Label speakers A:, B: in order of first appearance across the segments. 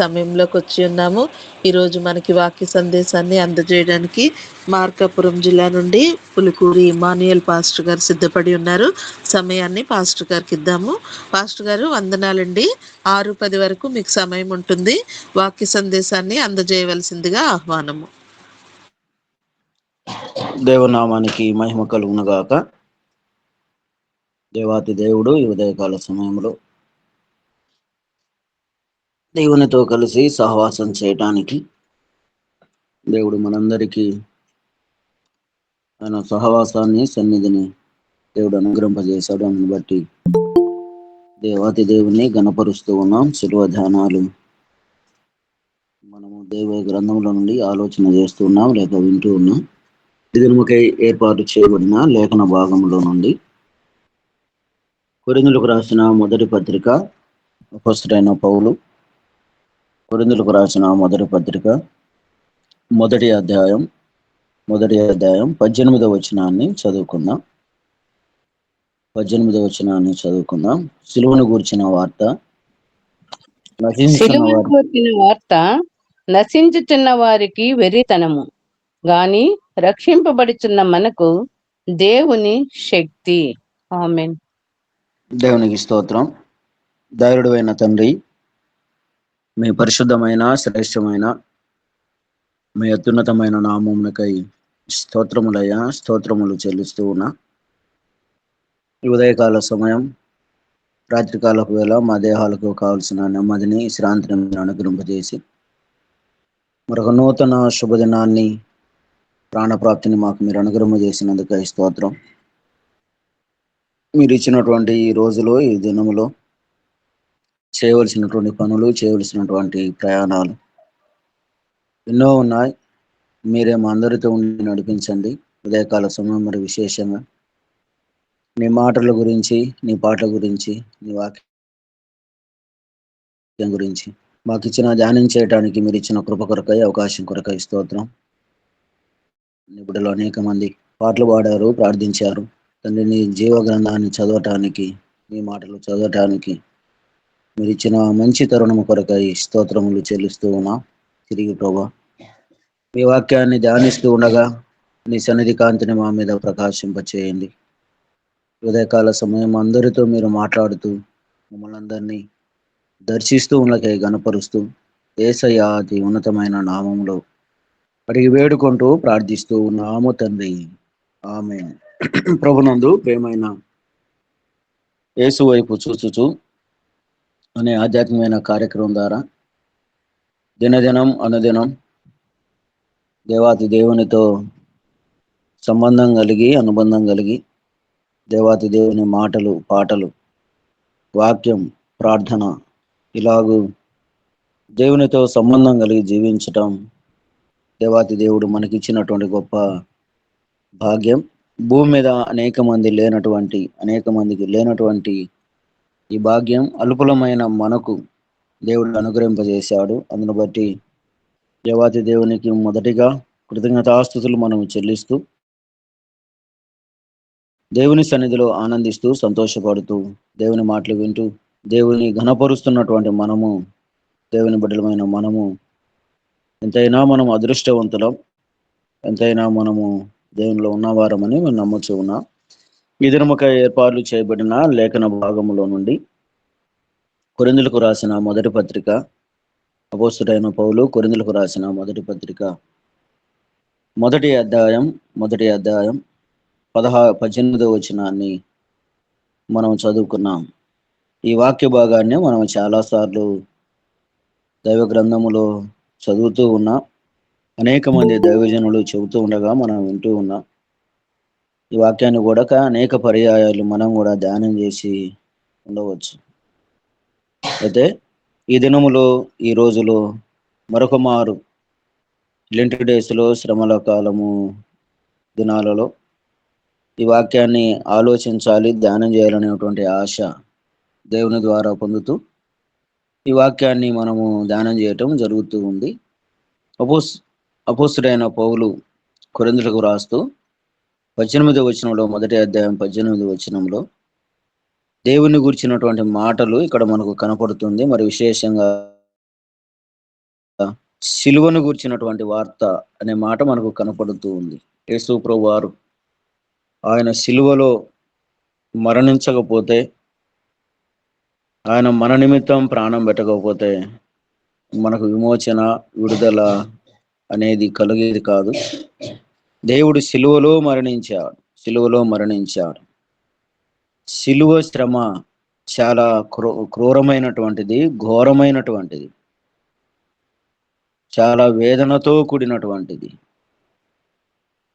A: సమయంలోకి వచ్చి ఉన్నాము. ఈరోజు మనకి వాక్య సందేశాన్ని అందజేయడానికి మార్కాపురం జిల్లా నుండి పులికూరి ఇమానుయేల్ పాస్టర్ గారు సిద్ధపడి ఉన్నారు. సమయాన్ని పాస్టర్ గారికి ఇద్దాము. పాస్టర్ గారు వందనాలండి. 6:10 వరకు మీకు సమయం ఉంటుంది. వాక్య సందేశాన్ని అందజేయవలసిందిగా ఆహ్వానము.
B: దేవనామానికి మహిమ కలుగునుగాక. దేవాతి దేవుడు ఈ ఉదయకాల సమయంలో దేవునితో కలిసి సహవాసం చేయటానికి దేవుడు మనందరికీ ఆయన సహవాసాన్ని సన్నిధిని దేవుడు అనుగ్రహింపజేశాడు. అందుని బట్టి దేవాతి దేవుని గణపరుస్తూ ఉన్నాం. శిలువ ధ్యానాలు మనము దేవ గ్రంథంలో నుండి ఆలోచన చేస్తూ ఉన్నాం, లేక వింటూ ఉన్నాం. దినముకై ఏర్పాటు చేయబడిన లేఖన భాగంలో నుండి కొరింథీయులకు రాసిన మొదటి పత్రిక, అపోస్తలుడైన పౌలు కొరింథీయులకు రాసిన మొదటి పత్రిక మొదటి అధ్యాయం 18వ వచనాన్ని చదువుకుందాం. 18వ వచనాన్ని చదువుకుందాం. సిలువను గూర్చిన వార్త,
C: నశించుచున్న వారికి వెర్రితనము, గాని రక్షింపబడుచున్న మనకు దేవుని శక్తి. ఆమేన్.
B: దేవునికి స్తోత్రం. దయాళుడైన తండ్రి, మీ పరిశుద్ధమైన శ్రేష్టమైన మీ అత్యున్నతమైన నామమునకై స్తోత్రములయ్యా, స్తోత్రములు చెల్లిస్తూ ఉన్నా. ఈ ఉదయకాల సమయం, రాత్రికాలపు వేళ మా దేహాలకు కావలసిన నెమ్మదిని, శ్రాంతిని అనుగ్రహింపజేసి మరొక నూతన శుభదినాన్ని, ప్రాణప్రాప్తిని మాకు మీరు అనుగ్రహింపజేసినందుకై స్తోత్రం. మీరు ఇచ్చినటువంటి ఈ రోజులో, ఈ దినములో చేయవలసినటువంటి పనులు, చేయవలసినటువంటి ప్రయాణాలు ఎన్నో ఉన్నాయి. మీరే మా అందరితో ఉండి నడిపించండి. ఉదయకాల సమయం మరి విశేషంగా నీ మాటల గురించి, నీ పాటల గురించి, నీ వాక్యం గురించి మాకు ఇచ్చిన ధ్యానం చేయడానికి మీరు ఇచ్చిన కృప కొరకై, అవకాశం కొరకై స్తోత్రం. నీ బిడ్డలు అనేక మంది పాటలు పాడారు, ప్రార్థించారు. తండ్రి, నీ జీవ గ్రంథాన్ని చదవటానికి, నీ మాటలు చదవటానికి మీరు ఇచ్చిన మంచి తరుణము కొరకై స్తోత్రములు చెల్లిస్తూ ఉన్నా. తిరిగి ప్రభా, మీ వాక్యాన్ని ధ్యానిస్తూ ఉండగా నీ సన్నిధి కాంతిని మా మీద ప్రకాశింపచేయండి. ఉదయకాల సమయం అందరితో మీరు మాట్లాడుతూ మమ్మల్ని అందరినీ దర్శిస్తూ ఉండకై గణపరుస్తూ యేసయ్య అతి ఉన్నతమైన నామంలో అడిగి వేడుకుంటూ ప్రార్థిస్తూ ఉన్నాము తండ్రి. ఆమేన్. ప్రభునందు ప్రేమైన యేసు వైపు చూచుచు అనే ఆధ్యాత్మికమైన కార్యక్రమం ద్వారా దినదినం అనుదినం దేవాతి దేవునితో సంబంధం కలిగి, అనుబంధం కలిగి, దేవాతి దేవుని మాటలు, పాటలు, వాక్యం, ప్రార్థన ఇలాగూ దేవునితో సంబంధం కలిగి జీవించటం దేవాతి దేవుడు మనకిచ్చినటువంటి గొప్ప భాగ్యం. భూమి మీద అనేక మందికి లేనటువంటి ఈ భాగ్యం అల్పులమైన మనకు దేవుడు అనుగ్రహింపజేశాడు. అందును బట్టి దేవాతి దేవునికి మొదటిగా కృతజ్ఞతాస్తుతులు మనం చెల్లిస్తూ దేవుని సన్నిధిలో ఆనందిస్తూ, సంతోషపడుతూ, దేవుని మాటలు వింటూ దేవుని ఘనపరుస్తున్నటువంటి మనము, దేవుని బిడ్డలమైన మనము ఎంతైనా మనం అదృష్టవంతులం, ఎంతైనా మనము దేవునిలో ఉన్నవారమని మేము నమ్ముచూ ఉన్నాం. ఈ దినముకై ఏర్పాట్లు చేయబడిన లేఖన భాగములో నుండి కొరింథీయులకు రాసిన మొదటి పత్రిక, అపోస్తలుడైన పౌలు కొరింథీయులకు రాసిన మొదటి పత్రిక మొదటి అధ్యాయం 18వ వచనాన్ని మనం చదువుకున్నాం. ఈ వాక్య భాగాన్ని మనం చాలాసార్లు దైవ గ్రంథములో చదువుతూ ఉన్నాం. అనేక మంది దైవజనులు చెబుతూ ఉండగా మనం వింటూ ఉన్నాం. ఈ వాక్యాన్ని కూడా అనేక పర్యాయాలు మనం కూడా ధ్యానం చేసి ఉండవచ్చు. అయితే ఈ దినములో, ఈ రోజులో మరొక మారు లెంట్ డేస్లో, శ్రమల కాలము దినాలలో ఈ వాక్యాన్ని ఆలోచించాలి, ధ్యానం చేయాలనేటువంటి ఆశ దేవుని ద్వారా పొందుతూ ఈ వాక్యాన్ని మనము ధ్యానం చేయటం జరుగుతూ ఉంది. అపోస్తలుడైన పౌలు కొరింథీయులకు రాస్తూ 18వ వచనంలో, మొదటి అధ్యాయం 18వ వచనంలో దేవుని గురించినటువంటి మాటలు ఇక్కడ మనకు కనపడుతుంది. మరి విశేషంగా సిలువను గూర్చినటువంటి వార్త అనే మాట మనకు కనపడుతూ ఉంది. యేసు ప్రభువారు ఆయన సిలువలో మరణించకపోతే, ఆయన మన నిమిత్తం ప్రాణం పెట్టకపోతే మనకు విమోచన, విడుదల అనేది కలిగేది కాదు. దేవుడు సిలువలో మరణించాడు. సిలువలో మరణించాడు. సిలువ శ్రమ చాలా క్రూరమైనటువంటిది, ఘోరమైనటువంటిది, చాలా వేదనతో కూడినటువంటిది,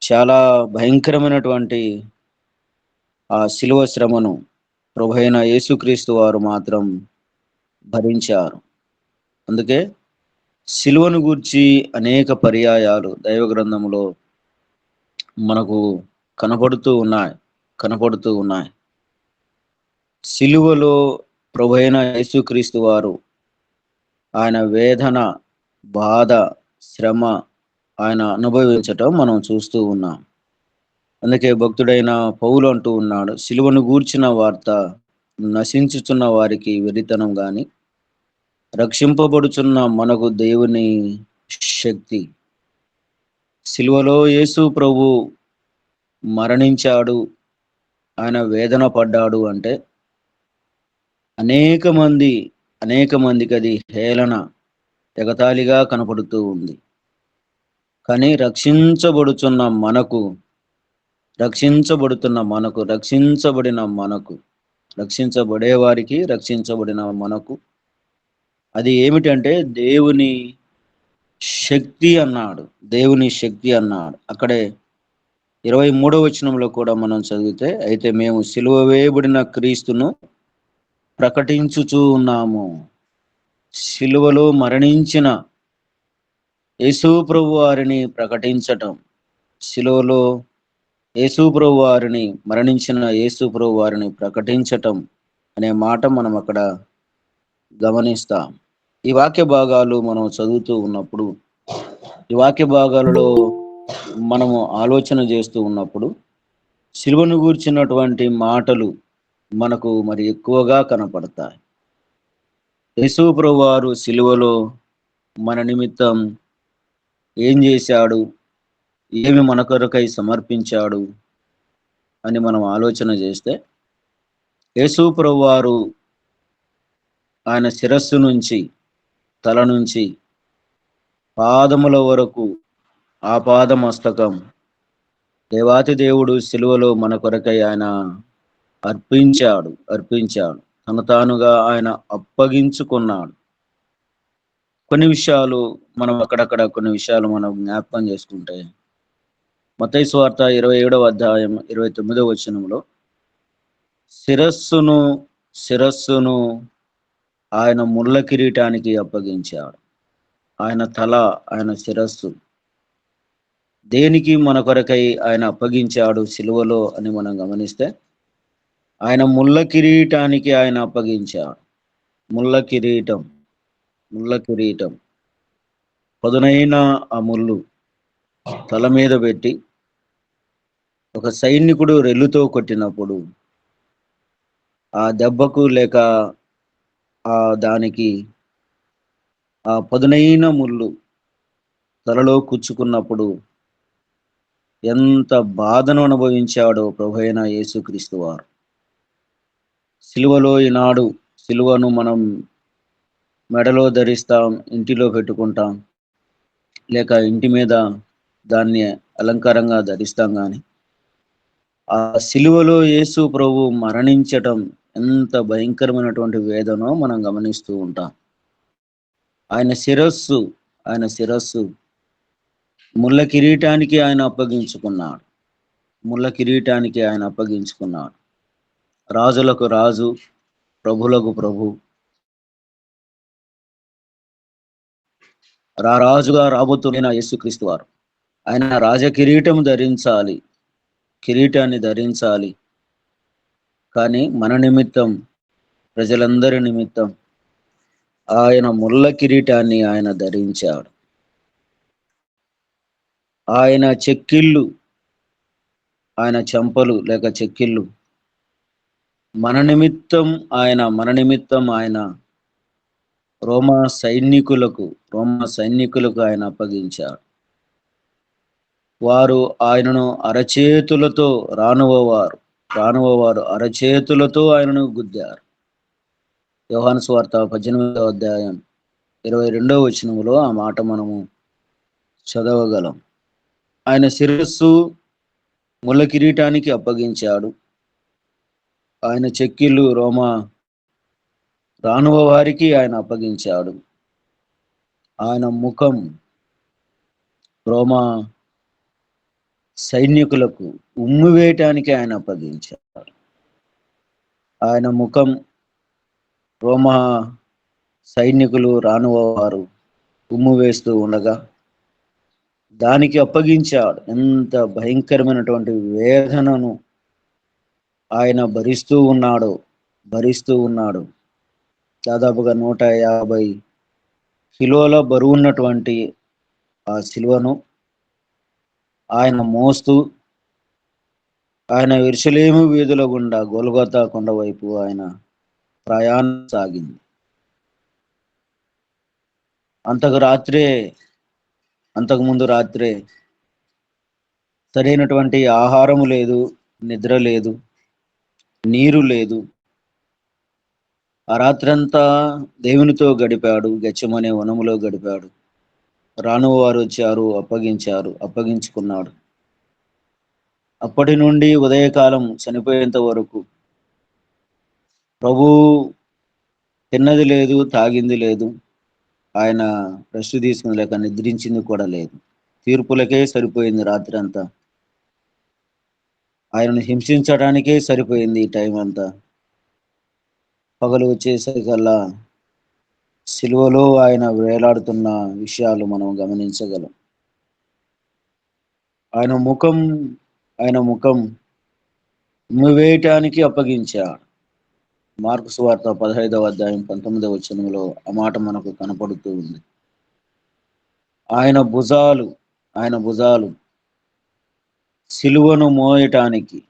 B: చాలా భయంకరమైనటువంటి ఆ సిలువ శ్రమను ప్రభువైన యేసుక్రీస్తు వారు మాత్రం భరించారు. అందుకే సిలువను గూర్చి అనేక పర్యాయాలు దైవ గ్రంథములో మనకు కనపడుతూ ఉన్నాయి. సిలువలో ప్రభువైన యేసుక్రీస్తు వారు ఆయన వేదన, బాధ, శ్రమ ఆయన అనుభవించటం మనం చూస్తూ ఉన్నాం. అందుకే భక్తుడైన పౌలు అంటూ ఉన్నాడు, సిలువను గూర్చిన వార్త నశించుచున్న వారికి వెరితనం గాని, రక్షింపబడుచున్న మనకు దేవుని శక్తి. సిలువలో యేసు ప్రభు మరణించాడు, ఆయన వేదన పడ్డాడు అంటే అనేక మందికి అది హేళన, ఎగతాళిగా కనపడుతూ ఉంది. కానీ రక్షించబడుతున్న మనకు, రక్షించబడే వారికి, రక్షించబడిన మనకు అది ఏమిటంటే దేవుని శక్తి అన్నాడు. అక్కడే 23వ వచనంలో కూడా మనం చదివితే, అయితే మేము సిలువ వేయబడిన క్రీస్తును ప్రకటించుచూ ఉన్నాము. సిలువలో మరణించిన యేసు ప్రభు వారిని ప్రకటించటం, సిలువలో మరణించిన యేసు ప్రభు వారిని ప్రకటించటం అనే మాట మనం అక్కడ గమనిస్తాం. ఈ వాక్య భాగాలు మనం చదువుతూ ఉన్నప్పుడు, ఈ వాక్య భాగాలలో మనము ఆలోచన చేస్తూ ఉన్నప్పుడు సిలువను గూర్చినటువంటి మాటలు మనకు మరి ఎక్కువగా కనపడతాయి. యేసు ప్రభు వారు సిలువలో మన నిమిత్తం ఏం చేశాడు, ఏమి మన కొరకై సమర్పించాడు అని మనం ఆలోచన చేస్తే, యేసు ప్రభు వారు ఆయన శిరస్సు నుంచి, తల నుంచి పాదముల వరకు ఆపాదమస్తకం దేవాతి దేవుడు సిలువలో మన కొరకై ఆయన అర్పించాడు. తను తానుగా ఆయన అప్పగించుకున్నాడు. కొన్ని విషయాలు మనం జ్ఞాపకం చేసుకుంటే, మత్తయి సువార్త 27వ అధ్యాయం 29వ వచనంలో శిరస్సును ఆయన ముళ్ళ కిరీటానికి అప్పగించాడు. ఆయన తల, ఆయన శిరస్సు దేనికి మన కొరకై ఆయన అప్పగించాడు సిలువలో అని మనం గమనిస్తే, ఆయన ముళ్ళ కిరీటానికి ఆయన అప్పగించాడు. ముళ్ళ కిరీటం పదునైన ఆ ముళ్ళు తల మీద పెట్టి ఒక సైనికుడు రెల్లుతో కొట్టినప్పుడు ఆ దెబ్బకు లేక ఆ దానికి ఆ పదునైన ముళ్ళు తలలో కుచ్చుకున్నప్పుడు ఎంత బాధను అనుభవించాడో ప్రభువైన యేసుక్రీస్తు వారు. సిలువలో ఈనాడు సిలువను మనం మెడలో ధరిస్తాం, ఇంటిలో పెట్టుకుంటాం, లేక ఇంటి మీద దాన్ని అలంకారంగా ధరిస్తాం. కానీ ఆ సిలువలో యేసు ప్రభు మరణించటం ఎంత భయంకరమైనటువంటి వేదనో మనం గమనిస్తూ ఉంటాం. ఆయన శిరస్సు ముళ్ళ కిరీటానికి ఆయన అప్పగించుకున్నాడు. రాజులకు రాజు, ప్రభులకు ప్రభు, రాజుగా రాబోతున్న యేసుక్రీస్తు వారు ఆయన కిరీటాన్ని ధరించాలి. కానీ మన నిమిత్తం, ప్రజలందరి నిమిత్తం ఆయన ముళ్ళ కిరీటాన్ని ఆయన ధరించాడు. ఆయన చెంపలు లేక చెక్కిళ్ళు మన నిమిత్తం ఆయన రోమా సైనికులకు ఆయన అప్పగించాడు. వారు ఆయనను అరచేతులతో రానువవారు అరచేతులతో ఆయనను గుద్దారు. యోహాను సువార్త 18వ అధ్యాయం 22వ వచనములో ఆ మాట మనము చదవగలం. ఆయన శిరస్సు ముళ్ళ కిరీటానికి అప్పగించాడు. ఆయన చెక్కిళ్ళు రానువ వారికి ఆయన అప్పగించాడు. ఆయన ముఖం రోమా సైనికులకు ఉమ్ము వేయటానికి ఆయన అప్పగించాడు. ఆయన ముఖం రోమా సైనికులు రానువ వారు ఉమ్ము వేస్తూ ఉండగా దానికి అప్పగించాడు. ఎంత భయంకరమైనటువంటి వేదనను ఆయన భరిస్తూ ఉన్నాడు. దాదాపుగా 150 కిలోల బరువున్నటువంటి ఆ శిలువను ఆయన మోస్తూ ఆయన యెరూషలేము వీధుల గుండా గొల్గొతా కొండ వైపు ఆయన ప్రయాణం సాగింది. అంతకుముందు రాత్రే సరైనటువంటి ఆహారము లేదు, నిద్ర లేదు, నీరు లేదు. ఆ రాత్రంతా దేవునితో గడిపాడు. గెత్సేమనే వనములో గడిపాడు. రానువ వారు వచ్చారు, అప్పగించుకున్నాడు. అప్పటి నుండి ఉదయకాలం చనిపోయేంత వరకు ప్రభు తిన్నది లేదు, తాగింది లేదు. ఆయన రెస్ట్ తీసుకుని లేక నిద్రించింది కూడా లేదు. తీర్పులకే సరిపోయింది రాత్రి అంతా. ఆయనను హింసించడానికే సరిపోయింది ఈ టైం అంతా. పగలు వచ్చేసరికల్లా సిలువలో ఆయన వేలాడుతున్న విషయాలు మనం గమనించగలం. ఆయన ముఖం ఉమ్మివేయటానికి అప్పగించాడు. మార్కు సువార్త 15వ అధ్యాయం 19వ వచనంలో ఆ మాట మనకు కనపడుతూ ఉంది. ఆయన భుజాలు సిలువను మోయటానికి,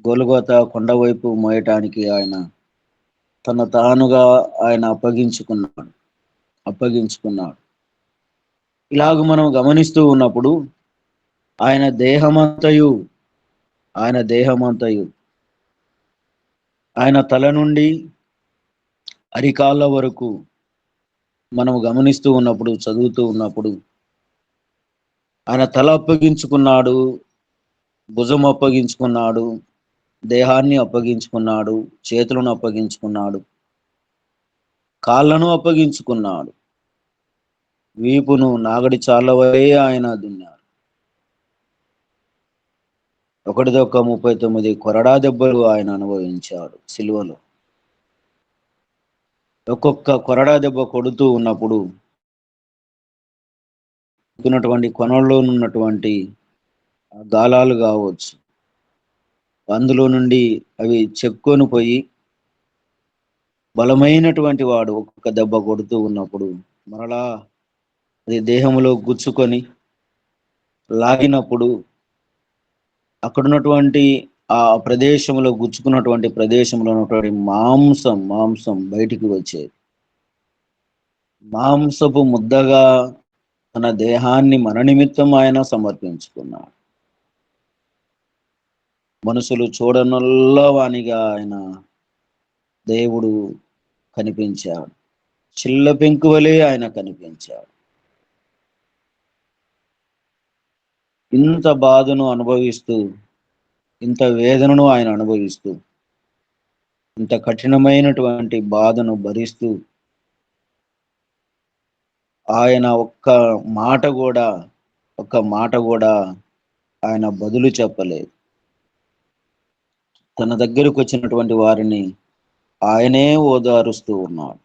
B: గొల్గొతా కొండవైపు మోయటానికి ఆయన తన తానుగా ఆయన అప్పగించుకున్నాడు. ఇలాగ మనం గమనిస్తూ ఉన్నప్పుడు ఆయన దేహమంతయు ఆయన తల నుండి అరికాళ్ళ వరకు మనం గమనిస్తూ ఉన్నప్పుడు, చదువుతూ ఉన్నప్పుడు ఆయన తల అప్పగించుకున్నాడు, భుజం అప్పగించుకున్నాడు, దేహాన్ని అప్పగించుకున్నాడు, చేతులను అప్పగించుకున్నాడు, కాళ్ళను అప్పగించుకున్నాడు, వీపును నాగడి చాళ్ళవలే ఆయన దున్నారు. ఒకటిదొక్క 39 కొరడా దెబ్బలు ఆయన అనుభవించాడు సిలువలో. ఒక్కొక్క కొరడా దెబ్బ కొడుతూ ఉన్నప్పుడు కొనల్లో ఉన్నటువంటి గాలాలు కావచ్చు, అందులో నుండి అవి చెక్కొని పోయి బలమైనటువంటి వాడు ఒక్కొక్క దెబ్బ కొడుతూ ఉన్నప్పుడు మరలా అది దేహంలో గుచ్చుకొని లాగినప్పుడు అక్కడున్నటువంటి ఆ ప్రదేశంలో గుచ్చుకున్నటువంటి ప్రదేశంలో ఉన్నటువంటి మాంసం బయటికి వచ్చేది. మాంసపు ముద్దగా తన దేహాన్ని మన నిమిత్తం ఆయన సమర్పించుకున్నాడు. మనుషులు చూడనొల్లవానిగా ఆయన దేవుడు కనిపించాడు. చిల్ల పెంకువలే ఆయన కనిపించాడు. ఇంత బాధను అనుభవిస్తూ, ఇంత వేదనను ఆయన అనుభవిస్తూ, ఇంత కఠినమైనటువంటి బాధను భరిస్తూ ఆయన ఒక్క మాట కూడా ఆయన బదులు చెప్పలేదు. తన దగ్గరకు వచ్చినటువంటి వారిని ఆయనే ఓదారుస్తూ ఉన్నాడు.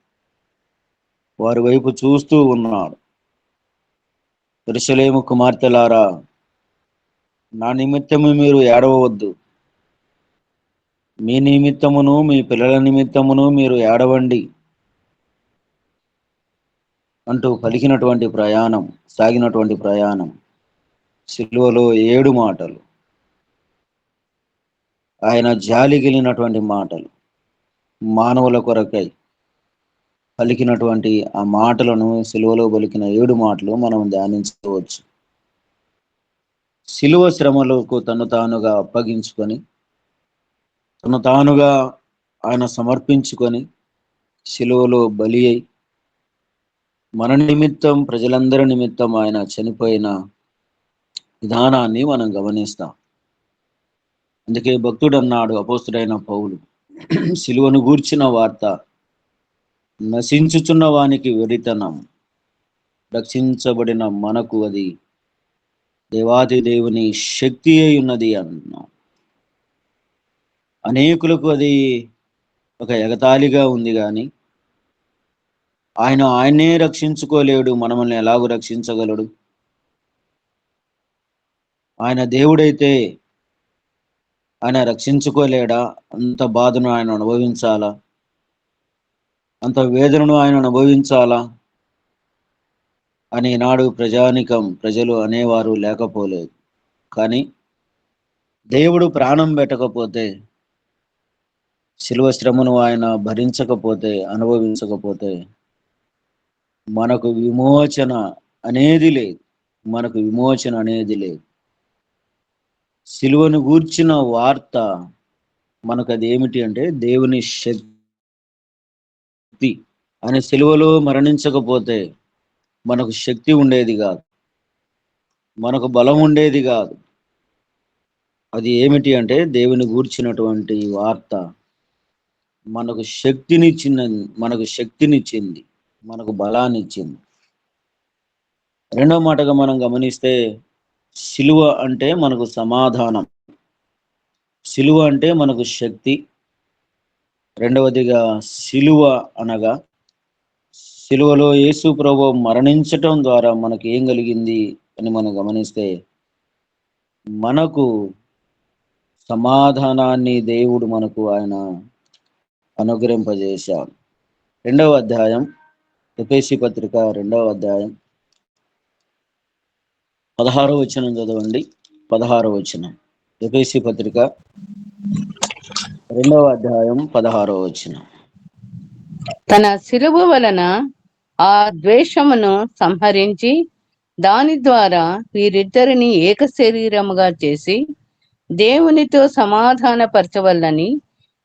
B: వారి వైపు చూస్తూ ఉన్నాడు. యెరూషలేము కుమార్తెలారా, నా నిమిత్తము మీరు ఏడవవద్దు, మీ నిమిత్తమును మీ పిల్లల నిమిత్తమును మీరు ఏడవండి అంటూ సాగినటువంటి ప్రయాణం సిలువలో 7 మాటలు, ఆయన జాలి కలిగినటువంటి మాటలు, మానవుల కొరకై పలికినటువంటి ఆ మాటలను, సిలువలో పలికిన 7 మాటలు మనం ధ్యానించవచ్చు. సిలువ శ్రమలకు తను తానుగా అప్పగించుకొని, తను తానుగా ఆయన సమర్పించుకొని, సిలువలో బలి అయి మన నిమిత్తం, ప్రజలందరి నిమిత్తం ఆయన చనిపోయిన విధానాన్ని మనం గమనిస్తాం. అందుకే భక్తుడు అన్నాడు, అపోస్తుడైన పౌలు, సిలువను గూర్చిన వార్త నశించుచున్న వానికి వెరితనం, రక్షించబడిన మనకు అది దేవాది దేవుని శక్తి అయి ఉన్నది అన్నాం. అనేకులకు అది ఒక ఎగతాళిగా ఉంది, కానీ ఆయనే రక్షించుకోలేడు, మనల్ని ఎలాగూ రక్షించగలడు? ఆయన దేవుడైతే ఆయన రక్షించుకోలేడా? అంత బాధను ఆయన అనుభవించాలా? అంత వేదనను ఆయన అనుభవించాలా అని నాడు ప్రజలు అనేవారు లేకపోలేదు. కానీ దేవుడు ప్రాణం పెట్టకపోతే, శిలువ శ్రమను ఆయన భరించకపోతే, అనుభవించకపోతే మనకు విమోచన అనేది లేదు. మనకు విమోచన అనేది లేదు. సిలువను గూర్చిన వార్త మనకు అది ఏమిటి అంటే దేవుని శక్తి. ఆయన సిలువలో మరణించకపోతే మనకు శక్తి ఉండేది కాదు, మనకు బలం ఉండేది కాదు. అది ఏమిటి అంటే దేవుని గూర్చినటువంటి వార్త మనకు శక్తినిచ్చింది, మనకు బలాన్ని ఇచ్చింది. రెండో మాటగా మనం గమనిస్తే, సిలువ అంటే మనకు సమాధానం, సిలువ అంటే మనకు శక్తి. రెండవదిగా సిలువ అనగా, సిలువలో యేసు ప్రభువు మరణించటం ద్వారా మనకు ఏం కలిగింది అని మనం గమనిస్తే, మనకు సమాధానాన్ని దేవుడు మనకు ఆయన అనుగ్రహింపజేశాడు. 2వ అధ్యాయం, ఎఫెసీ పత్రిక 2వ అధ్యాయం 16వ వచనం చదవండి. 16వ వచనం, ఎఫెసీ పత్రిక 2వ అధ్యాయం 16వ వచనం.
C: తన శిలువ వలన ఆ ద్వేషమును సంహరించి దాని ద్వారా వీరిద్దరిని ఏక శరీరముగా చేసి దేవునితో సమాధానపరచవల్లని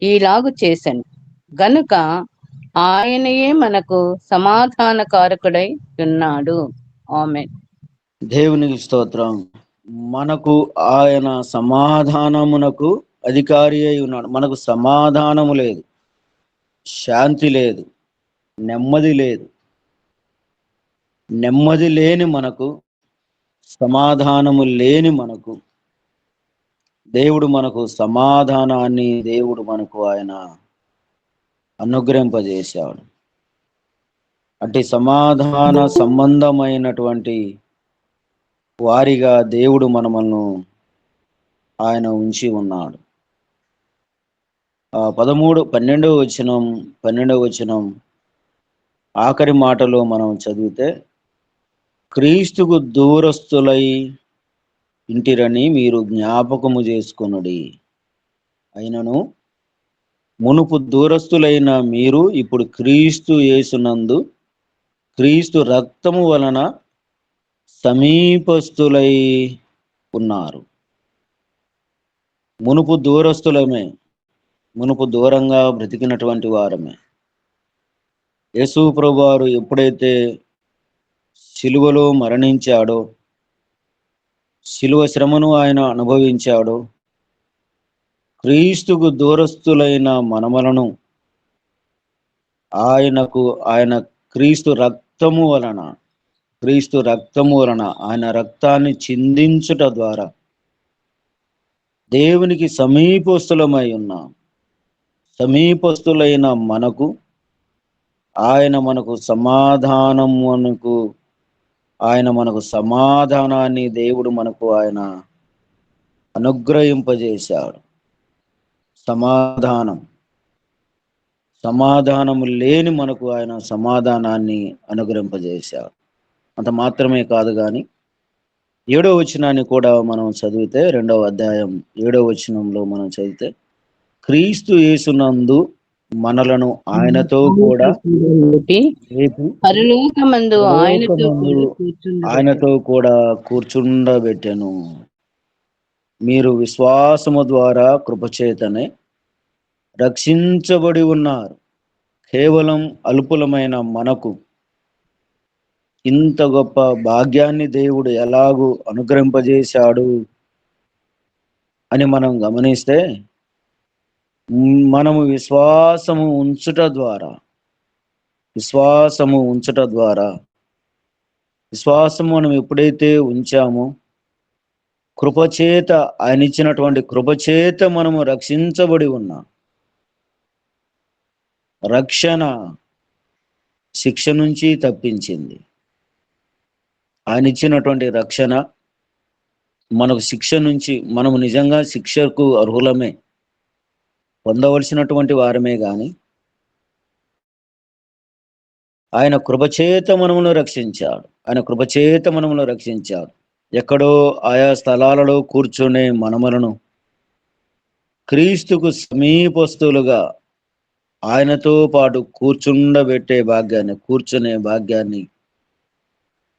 C: ఈలాగు చేశాను. గనుక ఆయనయే మనకు సమాధానకారకుడై ఉన్నాడు. ఆమేన్.
B: దేవునికి స్తోత్రం. మనకు ఆయన సమాధానమునకు అధికారి అయి ఉన్నాడు. మనకు సమాధానము లేదు, శాంతి లేదు, నెమ్మది లేదు. నెమ్మది లేని మనకు, సమాధానము లేని మనకు దేవుడు మనకు సమాధానాన్ని దేవుడు మనకు ఆయన అనుగ్రహింపజేశాడు. అట్టి సమాధాన సంబంధమైనటువంటి వారిగా దేవుడు మనలను ఆయన ఉంచి ఉన్నాడు. 12వ వచనం ఆఖరి మాటలో మనం చదివితే, క్రీస్తుకు దూరస్తులై ఇంటిరని మీరు జ్ఞాపకము చేసుకొనుడి. అయినను మునుపు దూరస్తులైన మీరు ఇప్పుడు క్రీస్తు యేసునందు క్రీస్తు రక్తము వలన సమీపస్తులై ఉన్నారు. మునుపు దూరస్తులమే, మునుపు దూరంగా బ్రతికినటువంటి వారమే. యేసు ప్రభువారు ఎప్పుడైతే సిలువలో మరణించాడో, సిలువ శ్రమను ఆయన అనుభవించాడో, క్రీస్తుకు దూరస్తులైన మనమలను ఆయన క్రీస్తు రక్తము వలన ఆయన రక్తాన్ని చిందించుట ద్వారా దేవునికి సమీపస్తులమై ఉన్నాం. సమీపస్తులైన మనకు ఆయన మనకు సమాధానాన్ని దేవుడు మనకు ఆయన అనుగ్రహింపజేశాడు. సమాధానము లేని మనకు ఆయన సమాధానాన్ని అనుగ్రహింపజేశాడు. అంత మాత్రమే కాదు, కానీ 7వ వచనాన్ని కూడా మనం చదివితే, 2వ అధ్యాయం 7వ వచనంలో మనం చదివితే, క్రీస్తు యేసునందు మనలను ఆయనతో కూడా లేపి
C: పరలోకమందు ఆయనతో
B: పరలోకమందు
C: కూడా కూర్చుండబెట్టెను.
B: ఆయనతో కూడా కూర్చుండబెట్టెను. మీరు విశ్వాసము ద్వారా కృపచేతనే రక్షించబడి ఉన్నారు. కేవలం అల్పులమైన మనకు ఇంత గొప్ప భాగ్యాన్ని దేవుడు ఎలాగూ అనుగ్రహింపజేశాడు అని మనం గమనిస్తే, మనము విశ్వాసము ఉంచుట ద్వారా విశ్వాసము మనం ఎప్పుడైతే ఉంచామో, కృపచేత, ఆయన ఇచ్చినటువంటి కృపచేత మనము రక్షించబడి ఉన్నాం. రక్షణ శిక్ష నుంచి తప్పించింది. ఆయన ఇచ్చినటువంటి రక్షణ మనకు శిక్ష నుంచి, మనము నిజంగా శిక్షకు అర్హులమే, పొందవలసినటువంటి వారమే గాని ఆయన కృపచేత మనమును రక్షించాడు. ఎక్కడో ఆయా స్థలాలలో కూర్చునే మనములను క్రీస్తుకు సమీపస్తులుగా ఆయనతో పాటు కూర్చునే భాగ్యాన్ని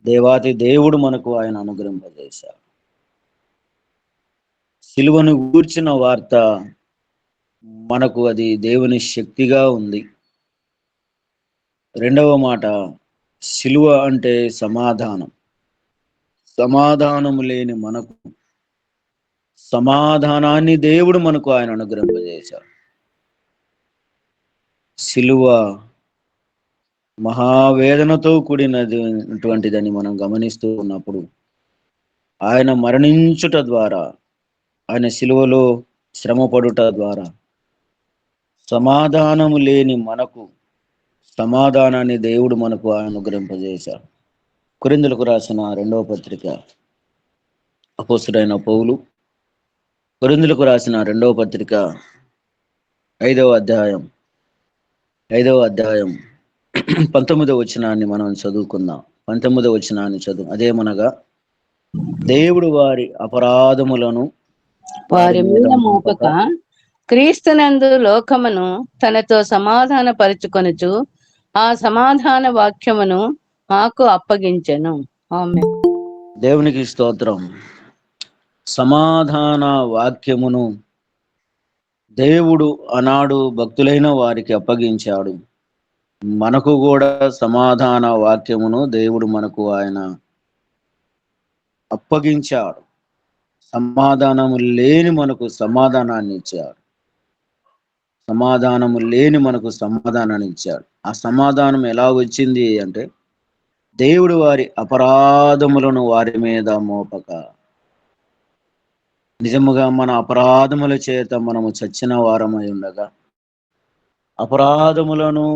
B: దేవాతి దేవుడు మనకు ఆయన అనుగ్రహింపజేశాడు. సిలువను గూర్చిన వార్త మనకు అది దేవుని శక్తిగా ఉంది. రెండవ మాట, సిలువ అంటే సమాధానము లేని మనకు సమాధానాన్ని దేవుడు మనకు ఆయన అనుగ్రహింపజేశాడు. సిలువ మహావేదనతో కూడినటువంటిదని మనం గమనిస్తూ ఉన్నప్పుడు, ఆయన మరణించుట ద్వారా, ఆయన సిలువలో శ్రమపడుట ద్వారా సమాధానము లేని మనకు సమాధానాన్ని దేవుడు మనకు అనుగ్రహింపజేశాడు. కొరింథీయులకు రాసిన 2వ పత్రిక, అపోస్తలుడైన పౌలు కొరింథీయులకు రాసిన 2వ పత్రిక 5వ అధ్యాయం 19వ వచనాన్ని మనం చదువుకుందాం. 19వ వచనాన్ని అదేమనగా, దేవుడు వారి అపరాధములను
C: వారి మీద మోపక క్రీస్తునందు లోకమును తనతో సమాధాన పరుచుకొనుచు ఆ సమాధాన వాక్యమును మాకు అప్పగించెను. ఆమేన్.
B: దేవునికి స్తోత్రం. సమాధాన వాక్యమును దేవుడు ఆనాడు భక్తులైన వారికి అప్పగించాడు. మనకు కూడా సమాధాన వాక్యమును దేవుడు మనకు ఆయన అప్పగించాడు. సమాధానము లేని మనకు సమాధానాన్ని ఇచ్చాడు. ఆ సమాధానం ఎలా వచ్చింది అంటే, దేవుడు వారి అపరాధములను వారి మీద మోపక. నిజముగా మన అపరాధముల చేత మనము చచ్చిన వారమై ఉండగా, అపరాధములను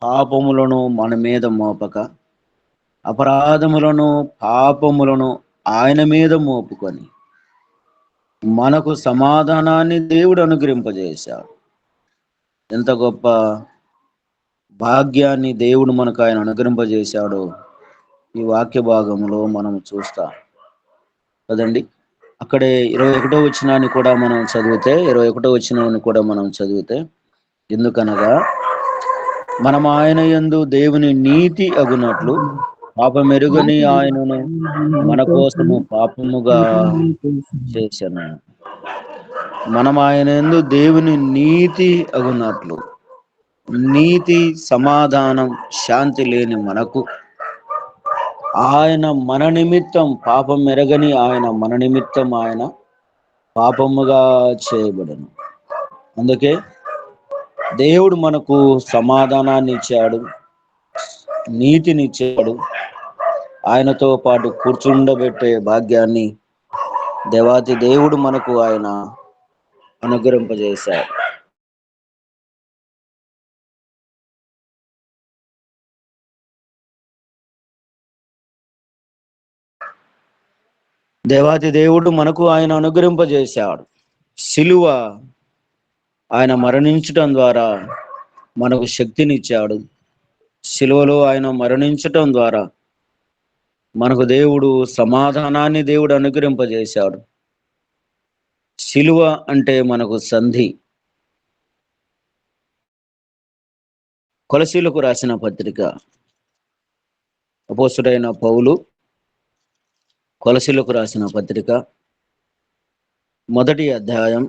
B: పాపములను మన మీద మోపక, అపరాధములను పాపములను ఆయన మీద మోపుకొని మనకు సమాధానాన్ని దేవుడు అనుగ్రహింపజేశాడు. ఎంత గొప్ప భాగ్యాన్ని దేవుడు మనకు ఆయన అనుగ్రహింపజేశాడో ఈ వాక్య భాగంలో మనం చూస్తాం కదండి. అక్కడే 21వ వచనాన్ని కూడా మనం చదివితే, ఎందుకనగా మనం ఆయన యందు దేవుని నీతి అగునట్లు పాపమెరుగని ఆయనను మన కోసము పాపముగా చేశాను. మనం ఆయన యందు దేవుని నీతి అగునట్లు, నీతి, సమాధానం, శాంతి లేని మనకు ఆయన మన నిమిత్తం పాపం మెరగని ఆయన మన నిమిత్తం ఆయన పాపముగా చేయబడను. అందుకే దేవుడు మనకు సమాధానాన్ని ఇచ్చాడు, నీతినిచ్చాడు. ఆయనతో పాటు కూర్చుండబెట్టే భాగ్యాన్ని దేవాతి దేవుడు మనకు ఆయన అనుగ్రహింపజేశాడు. దేవాతి దేవుడు మనకు ఆయన అనుగ్రహింపజేశాడు. సిలువ ఆయన మరణించటం ద్వారా మనకు శక్తినిచ్చాడు. సిలువలో ఆయన మరణించటం ద్వారా మనకు దేవుడు సమాధానాన్ని దేవుడు అనుగ్రహింపజేశాడు. సిలువ అంటే మనకు సంధి. కొలసీలకు రాసిన పత్రిక, అపోస్తుడైన పౌలు కొలసీలకు రాసిన పత్రిక మొదటి అధ్యాయం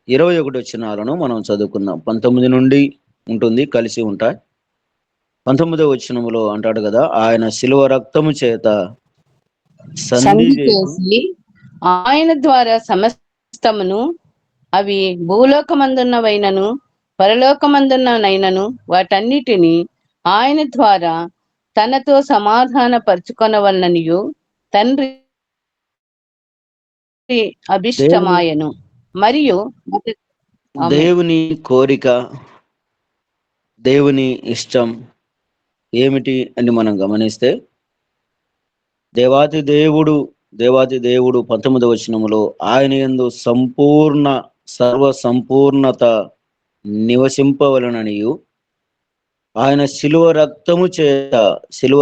B: 21 వచనాలను మనం చదువుకుందాం. 19 నుండి ఉంటుంది, కలిసి ఉంటాయి. 19వ వచనములో అంటాడు కదా, ఆయన శిలువ రక్తము చేత సంధి చేసి
C: ఆయన ద్వారా సమస్తమును, అవి భూలోకమందున్నవైనను పరలోకమందున్ననైనను వాటన్నిటిని ఆయన ద్వారా తనతో సమాధాన పరుచుకొనవలననియు తండ్రి అభిష్టమాయను. మరియు
B: దేవుని కోరిక, దేవుని ఇష్టం ఏమిటి అని మనం గమనిస్తే, దేవాతి దేవుడు 19వ వచనములో ఆయన యందు సర్వ సంపూర్ణత నివసింపవలననియు ఆయన శిలువ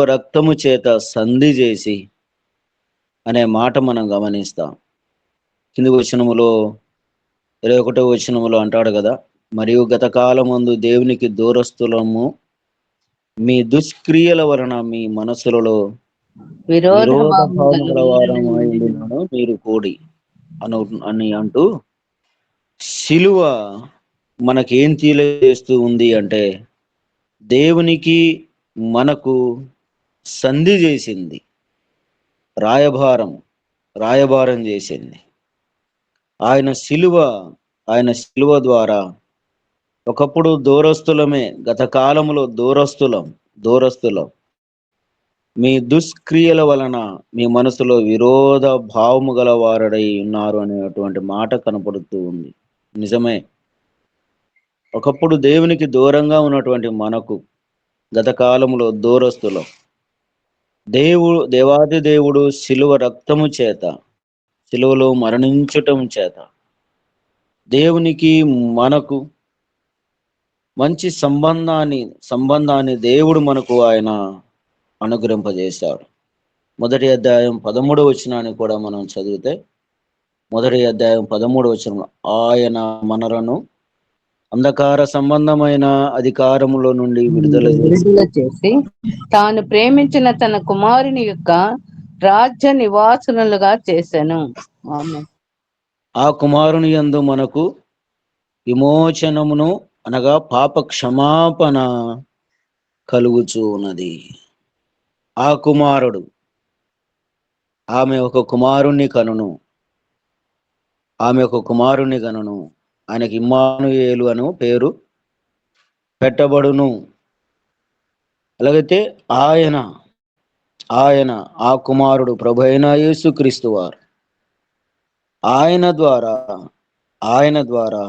B: రక్తము చేత సంధి చేసి అనే మాట మనం గమనిస్తాం. కింది వచనములో 21వ వచనములో అంటాడు కదా, మరియు గత కాలమందు దేవునికి దూరస్తులము, మీ దుష్క్రియల వలన మీ మనసులలో విరోధ భావముల వారమైనను మీరు కూడి అని అంటూ, శిలువ మనకేం తెలియజేస్తూ ఉంది అంటే, దేవునికి మనకు సంధి చేసింది, రాయబారం చేసింది. ఆయన శిలువ ద్వారా ఒకప్పుడు దూరస్తులమే, గత కాలములో దూరస్తులం మీ దుష్క్రియల వలన మీ మనసులో విరోధ భావము గల వారడై ఉన్నారు అనేటువంటి మాట కనపడుతూ ఉంది. నిజమే, ఒకప్పుడు దేవునికి దూరంగా ఉన్నటువంటి మనకు గత కాలంలో దూరస్తులం. దేవాది దేవుడు శిలువ రక్తము చేత, శిలువలో మరణించటం చేత దేవునికి మనకు మంచి సంబంధాన్ని దేవుడు మనకు ఆయన అనుగ్రహింపజేశాడు. మొదటి అధ్యాయం 13వ వచనాన్ని కూడా మనం చదివితే, మొదటి అధ్యాయం 13వ వచనం, ఆయన మనలను అంధకార సంబంధమైన అధికారములో నుండి విడుదల
C: చేసి తాను ప్రేమించిన తన కుమారుని యొక్క రాజ్య నివాసులుగా చేశాను.
B: ఆ కుమారుని యందు మనకు విమోచనమును అనగా పాప క్షమాపణ కలుగుచూ ఉన్నది. ఆ కుమారుడు, ఆమె ఒక కుమారుణ్ణి కనును, ఆయనకి ఇమ్మానుయేలు అను పేరు పెట్టబడును. అలాగైతే ఆయన ఆ కుమారుడు ప్రభు అయిన యేసుక్రీస్తు వారు, ఆయన ద్వారా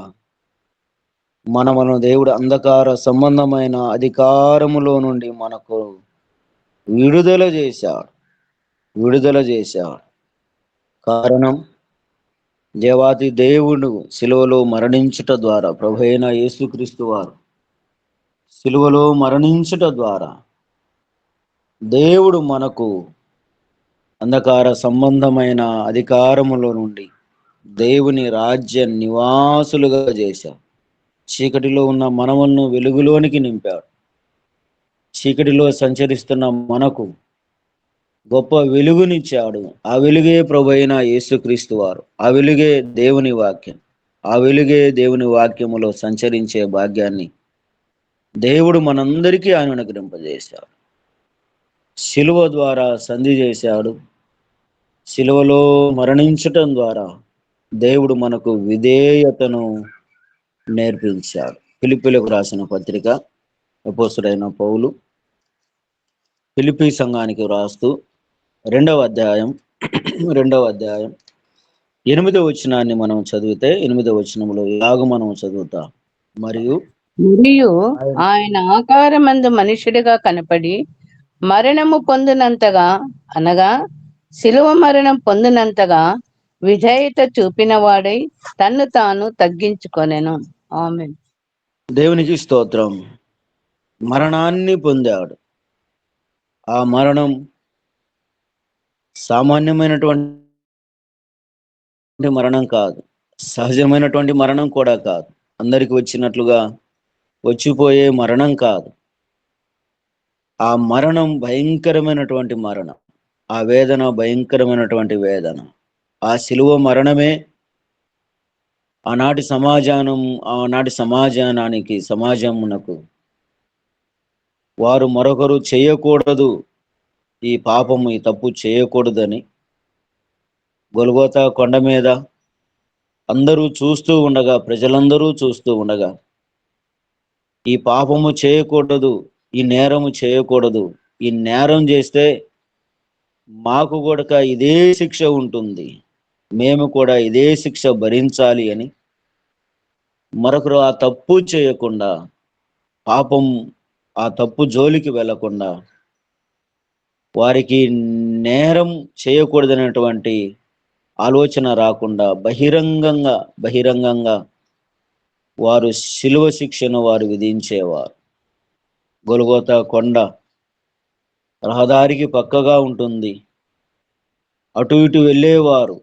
B: మనమును దేవుడు అంధకార సంబంధమైన అధికారములో నుండి మనకు విడుదల చేశాడు. కారణం, దేవాది దేవుడు శిలువలో మరణించుట ద్వారా, ప్రభు అయిన యేసుక్రీస్తు వారు శిలువలో మరణించుట ద్వారా దేవుడు మనకు అంధకార సంబంధమైన అధికారములో నుండి దేవుని రాజ్య నివాసులుగా చేశాడు. చీకటిలో ఉన్న మనములను వెలుగులోనికి నింపాడు. చీకటిలో సంచరిస్తున్న మనకు గొప్ప వెలుగునిచ్చాడు. ఆ వెలుగే ప్రభు అయిన యేసుక్రీస్తు వారు, ఆ వెలుగే దేవుని వాక్యం, ఆ వెలుగే దేవుని వాక్యములో సంచరించే భాగ్యాన్ని దేవుడు మనందరికీ ఆయన అనుగ్రహింపజేశాడు. శిలువ ద్వారా సంధి చేశాడు. శిలువలో మరణించటం ద్వారా దేవుడు మనకు విధేయతను నేర్పించాడు. ఫిలిప్పీలకు రాసిన పత్రిక, అపోస్తుడైన పౌలు ఫిలిప్పీ సంఘానికి రాస్తూ 2వ అధ్యాయం 8వ వచనాన్ని మనం చదివితే, 8వ వచనంలో ఇలాగ మనం చదువుతాం, మరియు
C: ఆయన ఆకారమందు మనుషుడిగా కనపడి మరణము పొందినంతగా, అనగా శిలువ మరణం పొందినంతగా విధేయత చూపిన వాడై తన్ను తాను తగ్గించుకొనెను. ఆమేన్.
B: దేవునికి స్తోత్రం. మరణాన్ని పొందాడు. ఆ మరణం సామాన్యమైనటువంటి మరణం కాదు, సహజమైనటువంటి మరణం కూడా కాదు. అందరికి వచ్చినట్లుగా వచ్చిపోయే మరణం కాదు. ఆ మరణం భయంకరమైనటువంటి మరణం, ఆ వేదన భయంకరమైనటువంటి వేదన. ఆ శిలువ మరణమే ఆనాటి సమాజమునకు వారు మరొకరు చేయకూడదు, ఈ పాపము ఈ తప్పు చేయకూడదని గొల్గోతా కొండ మీద అందరూ చూస్తూ ఉండగా, ప్రజలందరూ చూస్తూ ఉండగా, ఈ పాపము చేయకూడదు, ఈ నేరము చేయకూడదు, ఈ నేరం చేస్తే మాకు కూడా ఇదే శిక్ష ఉంటుంది, మేము కూడా ఇదే శిక్ష భరించాలి అని మరొకరు ఆ తప్పు చేయకుండా, పాపం ఆ తప్పు జోలికి వెళ్లకుండా, వారికి నేరం చేయకూడదనేటువంటి ఆలోచన రాకుండా బహిరంగంగా వారు శిలువ శిక్షను వారు విధించేవారు. గొల్గోతా కొండ రహదారికి పక్కగా ఉంటుంది. అటు ఇటు వెళ్ళేవారు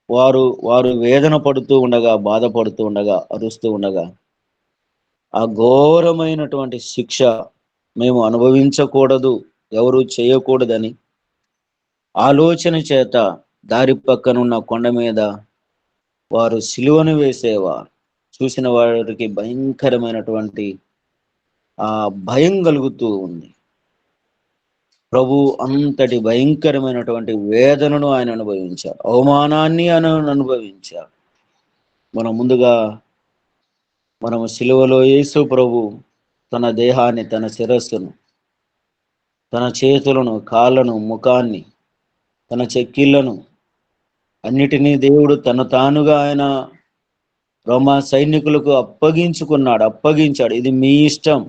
B: వారు వేదన పడుతూ ఉండగా, బాధపడుతూ ఉండగా, అరుస్తూ ఉండగా, ఆ ఘోరమైనటువంటి శిక్ష మేము అనుభవించకూడదు, ఎవరు చేయకూడదని ఆలోచన చేత దారి పక్కనున్న కొండ మీద వారు సిలువను వేసేవారు. చూసిన వారికి భయంకరమైనటువంటి ఆ భయం కలుగుతూ ఉంది. ప్రభు అంతటి భయంకరమైనటువంటి వేదనను ఆయన అనుభవించారు, అవమానాన్ని ఆయన అనుభవించారు. మనము సిలువలో యేసు ప్రభు తన దేహాన్ని, తన శిరస్సును, తన చేతులను, కాళ్ళను, ముఖాన్ని, తన చెక్కిళ్లను అన్నిటినీ దేవుడు తన తానుగా ఆయన రోమా సైనికులకు అప్పగించాడు. ఇది మీ ఇష్టం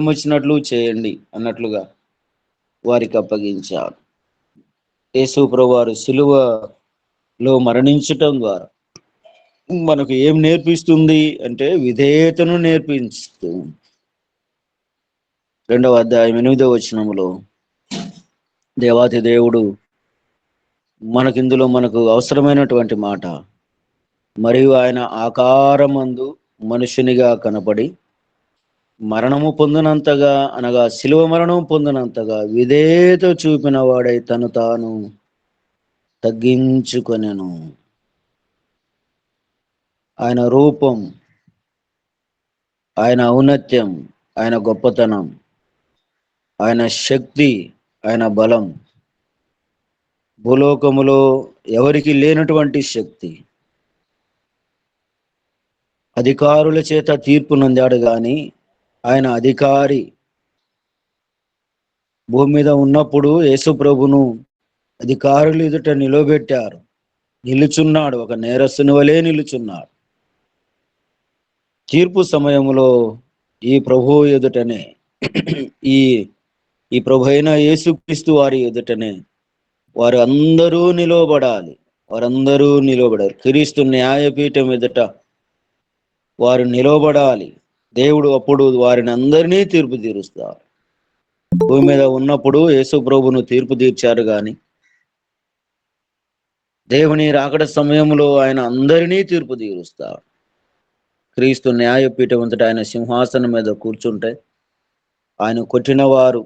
B: వచ్చినట్లు చేయండి అన్నట్లుగా వారికి అప్పగించాడు. యేసు ప్రభు వారు సిలువలో మరణించటం ద్వారా మనకు ఏం నేర్పిస్తుంది అంటే విధేయతను నేర్పిస్తూ, 2వ అధ్యాయం 8వ వచనములో దేవాతి దేవుడు మనకు అవసరమైనటువంటి మాట, మరియు ఆయన ఆకారమందు మనుషునిగా కనపడి మరణము పొందినంతగా, అనగా శిలువ మరణం పొందినంతగా విధేయత చూపిన వాడై తను తాను తగ్గించుకొనెను. ఆయన రూపం, ఆయన ఔన్నత్యం, ఆయన గొప్పతనం, ఆయన శక్తి, ఆయన బలం భూలోకములో ఎవరికి లేనటువంటి శక్తి. అధికారుల చేత తీర్పు నొందాడు గాని ఆయన అధికారి. భూమి మీద ఉన్నప్పుడు యేసు ప్రభును అధికారులు ఎదుట నిలుచున్నాడు, ఒక నేరస్తుని వలె నిలుచున్నాడు. తీర్పు సమయంలో ఈ ప్రభు ఎదుటనే, ఈ ప్రభు అయిన యేసుక్రీస్తు వారి ఎదుటనే వారు అందరూ నిలవబడాలి. క్రీస్తు న్యాయపీఠం ఎదుట వారు నిలవబడాలి. దేవుడు అప్పుడు వారిని అందరినీ తీర్పు తీరుస్తారు. భూమి మీద ఉన్నప్పుడు యేసు ప్రభును తీర్పు తీర్చారు గాని దేవుని రాకడ సమయంలో ఆయన అందరినీ తీర్పు తీరుస్తారు. క్రీస్తు న్యాయపీఠం అంతటా ఆయన సింహాసనం మీద కూర్చుంటే ఆయన కొట్టిన వారు,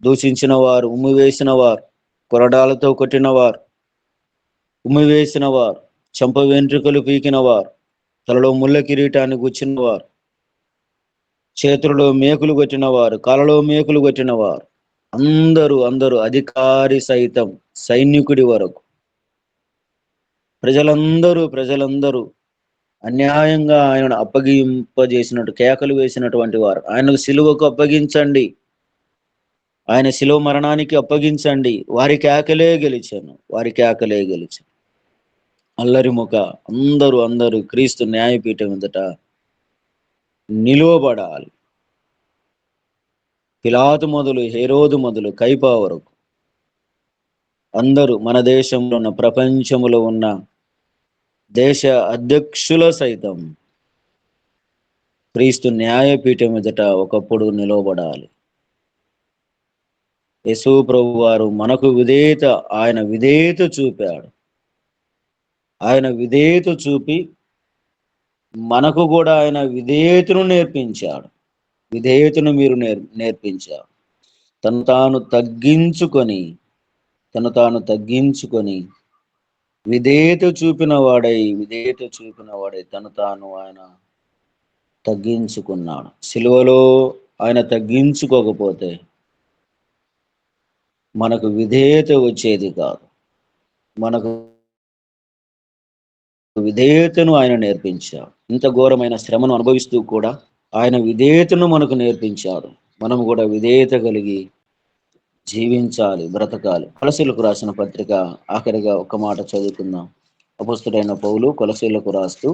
B: దూషించిన వారు, ఉమ్మివేసిన వారు, కొరడాలతో కొట్టిన వారు, ఉమ్మివేసిన వారు, చెంప వెంట్రుకలు పీకిన వారు, తలలో ముళ్ళ కిరీటాన్ని గుచ్చిన వారు, చేతులలో మేకులు కొట్టిన వారు, కాళ్ళలో మేకులు కొట్టిన వారు, అందరూ అధికారి సైతం సైనికుడి వరకు ప్రజలందరూ అన్యాయంగా ఆయనను అప్పగింపజేసినట్టు కేకలు వేసినటువంటి వారు, ఆయనకు సిలువకు అప్పగించండి, ఆయన శిలువ మరణానికి అప్పగించండి, వారి కేకలే గెలిచాను. అల్లరి ముఖ అందరూ క్రీస్తు న్యాయపీఠం ఎదుట నిలువబడాలి. పిలాతు మొదలు, హేరోదు మొదలు, కైపా వరకు అందరూ, మన దేశంలో ఉన్న, ప్రపంచంలో ఉన్న దేశ అధ్యక్షుల సైతం క్రీస్తు న్యాయపీఠం ఎదుట ఒకప్పుడు నిలవబడాలి. యేసు ప్రభు వారు మనకు ఆయన విధేయత చూపాడు. ఆయన విధేయత చూపి మనకు కూడా ఆయన విధేయతను నేర్పించాడు. విధేయతను మీరు నేర్పించారు. తను తాను తగ్గించుకొని విధేయత చూపిన వాడై తను తాను ఆయన తగ్గించుకున్నాడు. సిలువలో ఆయన తగ్గించుకోకపోతే మనకు విధేయత వచ్చేది కాదు. మనకు విధేయతను ఆయన నేర్పించాడు. ఇంత ఘోరమైన శ్రమను అనుభవిస్తూ కూడా ఆయన విధేయతను మనకు నేర్పించాడు. మనం కూడా విధేయత కలిగి జీవించాలి, బ్రతకాలి. కొలసీలకు రాసిన పత్రిక ఆఖరిగా ఒక మాట చదువుకుందాం. అపొస్తలుడైన పౌలు కొలసీలకు రాస్తూ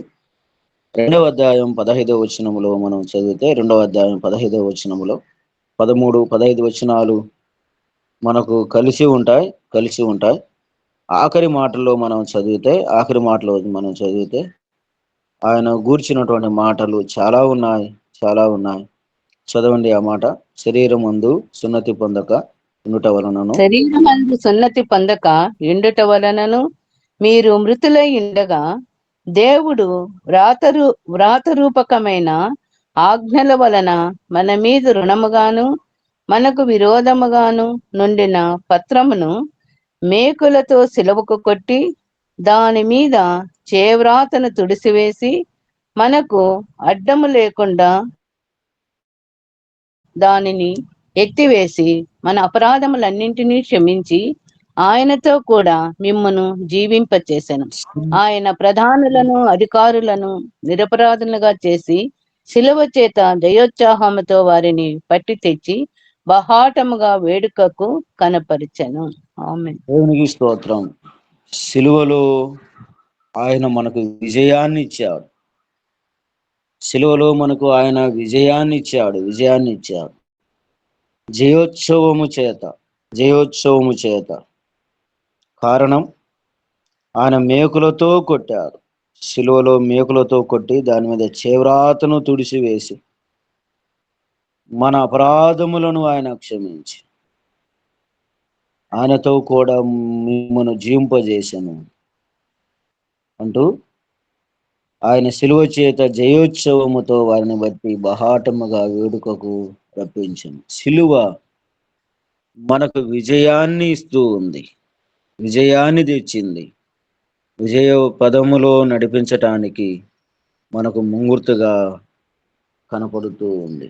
B: 2వ అధ్యాయం 15వ వచనములో మనం చదివితే, 2వ అధ్యాయం 15వ వచనములో 13, 15 వచనాలు మనకు కలిసి ఉంటాయి. ఆఖరి మాటలో మనం చదివితే ఆయన గూర్చినటువంటి మాటలు చాలా ఉన్నాయి. చదవండి ఆ మాట. శరీరమందు సున్నతి పొందక
C: ఎండుట వలనను మీరు మృతులై ఉండగా దేవుడు వ్రాతరూపకమైన ఆజ్ఞల వలన మన మీద రుణముగాను మనకు విరోధముగాను నుండిన పత్రమును మేకులతో సిలువకు కొట్టి దాని మీద చేవ్రాతను తుడిసివేసి మనకు అడ్డము లేకుండా దానిని ఎత్తివేసి మన అపరాధములన్నింటినీ క్షమించి ఆయనతో కూడా మిమ్మును జీవింపచేసెను. ఆయన ప్రధానులను అధికారులను నిరపరాధులుగా చేసి శిలువ చేత జయోత్సాహముతో వారిని పట్టి తెచ్చి బహాటముగా వేడుకకు కనపరిచెను. ఆమేన్.
B: దేవునికి స్తోత్రం. శిలువలో ఆయన మనకు విజయాన్ని ఇచ్చాడు. జయోత్సవము చేత. కారణం, ఆయన మేకులతో కొట్టారు. శిలువలో మేకులతో కొట్టి దాని మీద చేవ్రాతను తుడిసివేసి మన అపరాధములను ఆయన క్షమించి ఆయనతో కూడా మిమ్మను జీవింపజేసెను అంటూ ఆయన శిలువ చేత జయోత్సవముతో వారిని బట్టి బహాటముగా వేడుకకు రప్పించను. శిలువ మనకు విజయాన్ని ఇస్తూ ఉంది, విజయాన్ని తెచ్చింది. విజయ పదములో నడిపించటానికి మనకు ముంగుర్తుగా కనపడుతూ ఉంది.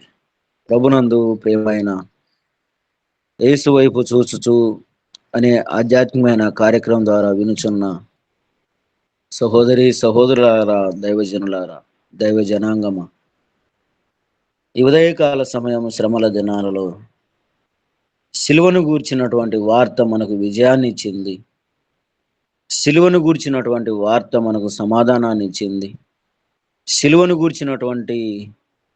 B: ప్రభునందు ప్రియమైన యేసు వైపు చూచుచు అనే ఆధ్యాత్మికమైన కార్యక్రమం ద్వారా వినుచున్న సహోదరులారా, దైవజనులారా, దైవ జనాంగమ, ఈ ఉదయకాల సమయం శ్రమల దినాలలో సిలువను గూర్చినటువంటి వార్త మనకు విజయాన్ని ఇచ్చింది. సిలువను గూర్చినటువంటి వార్త మనకు సమాధానాన్ని ఇచ్చింది. సిలువను గూర్చినటువంటి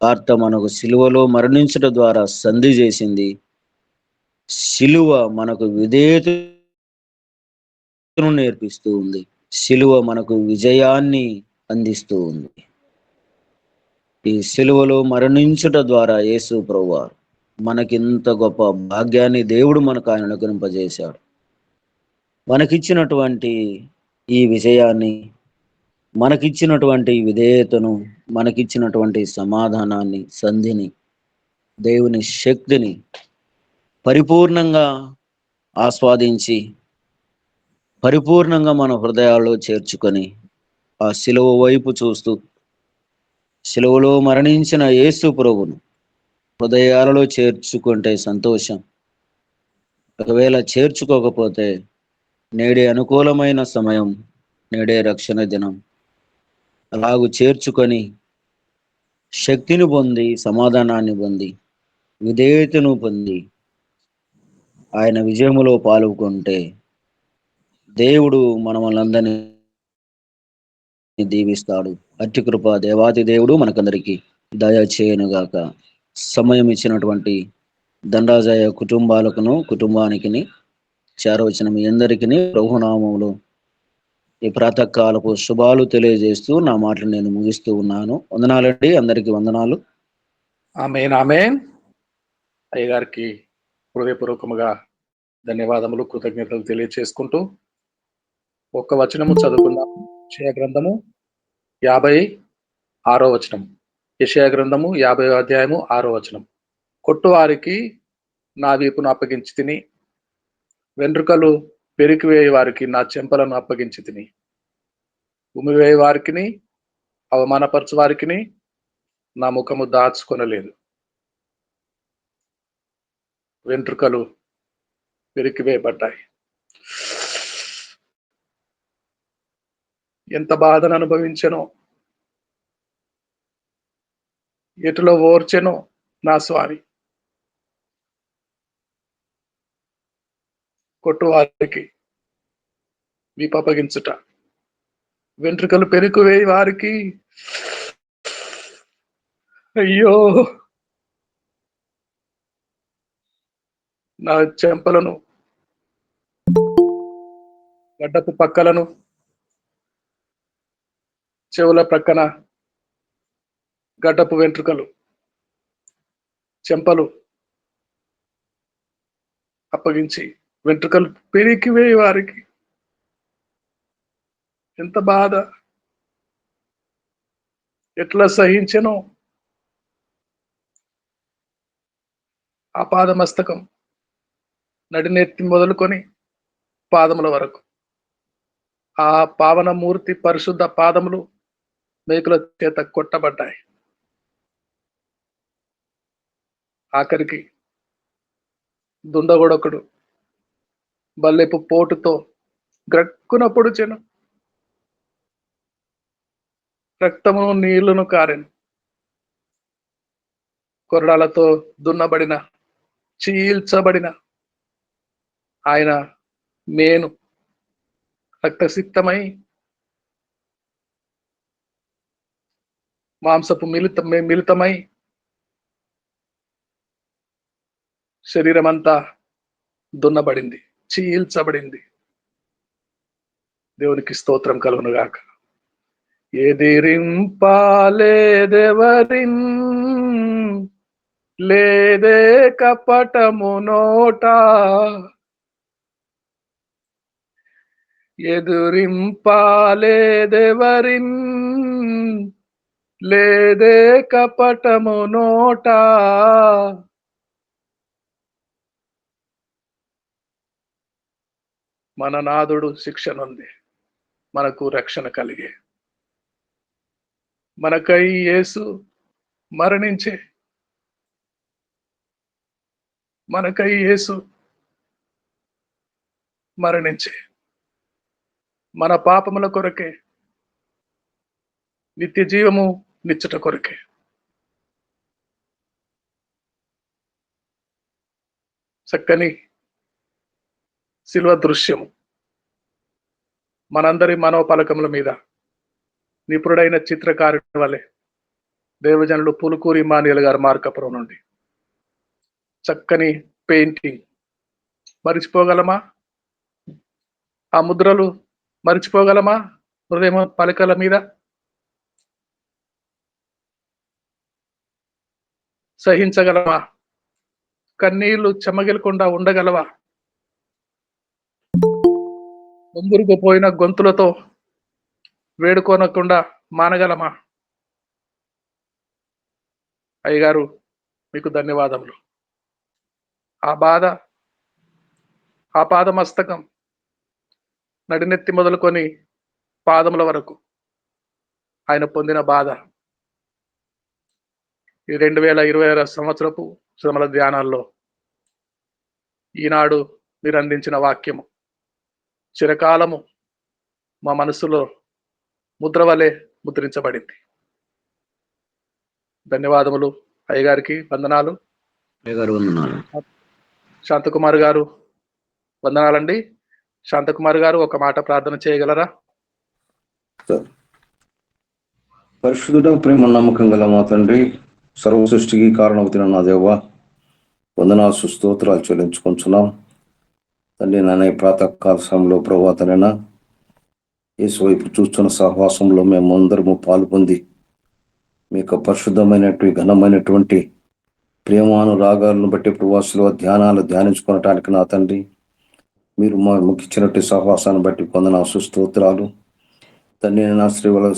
B: వార్త మనకు సిలువలో మరణించడం ద్వారా సంధి చేసింది. సిలువ మనకు విధేయతను నేర్పిస్తూ ఉంది. సిలువ మనకు విజయాన్ని అందిస్తూ ఉంది. ఈ సిలువలో మరణించుట ద్వారా యేసు ప్రభువారు మనకింత గొప్ప భాగ్యాన్ని దేవుడు మనకు ఆయన అనుగ్రహింపజేశాడు. మనకిచ్చినటువంటి ఈ విజయాన్ని, మనకిచ్చినటువంటి విధేయతను, మనకిచ్చినటువంటి సమాధానాన్ని, సంధిని, దేవుని శక్తిని పరిపూర్ణంగా ఆస్వాదించి పరిపూర్ణంగా మన హృదయాల్లో చేర్చుకొని ఆ సిలువ వైపు చూస్తూ సిలువలో మరణించిన యేసు ప్రభువును హృదయాలలో చేర్చుకుంటే సంతోషం. ఒకవేళ చేర్చుకోకపోతే నేడే అనుకూలమైన సమయం, నేడే రక్షణ దినం. అలాగూ చేర్చుకొని శక్తిని పొంది, సమాధానాన్ని పొంది, విధేయతను పొంది ఆయన విజయములో పాల్గొంటే దేవుడు మనలందరినీ దీవిస్తాడు. అట్టి కృప దేవాది దేవుడు మనకందరికీ దయచేయనుగాక. సమయం ఇచ్చినటువంటి దండాజయ కుటుంబానికి చేరవచ్చిన మీ అందరికీ ప్రభునామములో ఈ ప్రాతకాలపు శుభాలు తెలియజేస్తూ నా మాటలు నేను ముగిస్తూ ఉన్నాను. వందనాలండి, అందరికీ వందనాలు.
D: ఆమేన్, ఆమేన్. అయ్యగారికి హృదయపూర్వకముగా ధన్యవాదములు, కృతజ్ఞతలు తెలియచేసుకుంటూ ఒక్క వచనము చదువుకుందాం. యెషయా గ్రంథము 50 6వ వచనం. యెషయా గ్రంథము 50వ అధ్యాయము 6వ వచనం. కొట్టువారికి నా వీపును అప్పగించి తిని, వెంట్రుకలు పెరికివేయి వారికి నా చెంపలను అప్పగించి తిని, ఉమివేయి వారికిని అవమానపరచు వారికిని నా ముఖము దాచుకొనలేదు. వెంట్రుకలు పెరికివేయబడ్డాయి. ఎంత బాధను అనుభవించెనో, ఎటులో ఓర్చెనో నా స్వామి. కొట్టువారికి వీపప్పగించుట, వెంట్రుకలు పెరికివేయి వారికి అయ్యో నా చెంపలను, గడ్డపు పక్కలను, చెవుల ప్రక్కన గడ్డపు వెంట్రుకలు, చెంపలు అప్పగించి వెంట్రుకలు పెరికివేయి వారికి ఎంత బాధ, ఎట్లా సహించెనో. ఆపాదమస్తకం నడినెత్తి మొదలుకొని పాదముల వరకు ఆ పావనమూర్తి పరిశుద్ధ పాదములు మేకుల చేత కొట్టబడ్డాయి. ఆఖరికి దుండగొడొకడు బల్లెపు పోటుతో గ్రక్కున పొడిచెను, రక్తమును నీళ్లను కారెను. కొరడాలతో దున్నబడిన, చీల్చబడిన ఆయన మేను రక్తసిక్తమై మాంసపు మిళితమై శరీరమంతా దున్నబడింది, చీల్చబడింది. దేవునికి స్తోత్రం కలుగునుగాక. ఎదిరింపాలేదెవరిన్, లేదే కపటము నోట, ఎదురింపాలేదెవరిన్, లేదే కపటము నోట, మన నాదుడు శిక్ష నొంది మనకు రక్షణ కలిగే, మనకై యేసు మరణించే, మనకై యేసు మరణించే, మన పాపముల కొరకే, నిత్య జీవము నిచ్చుట కొరకే. చక్కని శిల్వ దృశ్యము మనందరి మనోపలకముల మీద నిపుణుడైన చిత్రకారుని వలె దేవజనులు పులుకూరి మానియల్ గారు మార్కాపురం నుండి చక్కని పెయింటింగ్. మరిచిపోగలమా? ఆ ముద్రలు మరిచిపోగలమా? హృదయం పలకల మీద సహించగలమా? కన్నీళ్లు చెమ్మగిలకుండా ఉండగలవా? ముందుకు పోయిన గొంతులతో వేడుకోనకుండా మానగలమా? అయ్యగారు మీకు ధన్యవాదములు. ఆ బాధ, ఆ పాదమస్తకం నడినెత్తి మొదలుకొని పాదముల వరకు ఆయన పొందిన బాధ ఈ 2020 సంవత్సరపు శ్రమల ధ్యానాల్లో ఈనాడు మీరు అందించిన వాక్యము చిరకాలము మా మనసులో ముద్ర వలె ముద్రించబడింది. ధన్యవాదములు అయ్యగారికి, వందనాలు. శాంతకుమార్ గారు వందనాలండి. శాంతకుమార్ గారు ఒక మాట ప్రార్థన చేయగలరా?
E: పరిశుద్ధుడ, ప్రేమ, నమ్మకం గల మా తండ్రి, సర్వ సృష్టికి కారణమవుతున్న నా దేవ, వందనాలు స్తోత్రాలు చెల్లించుకుంటున్నాం తండ్రి. నాన్న ప్రాతకాల సమయంలో ప్రభాతనైనా యేసు వైపు చూస్తున్న సహవాసంలో మేము అందరము పాలు పొంది మీ యొక్క పరిశుద్ధమైనటువంటి ఘనమైనటువంటి ప్రేమానురాగాలను బట్టి ప్రవాసులు ధ్యానించుకోవటానికి నా తండ్రి మీరు మాకు ఇచ్చినట్టు సహవాసాన్ని బట్టి వందనాలు స్తోత్రాలు తండ్రి నా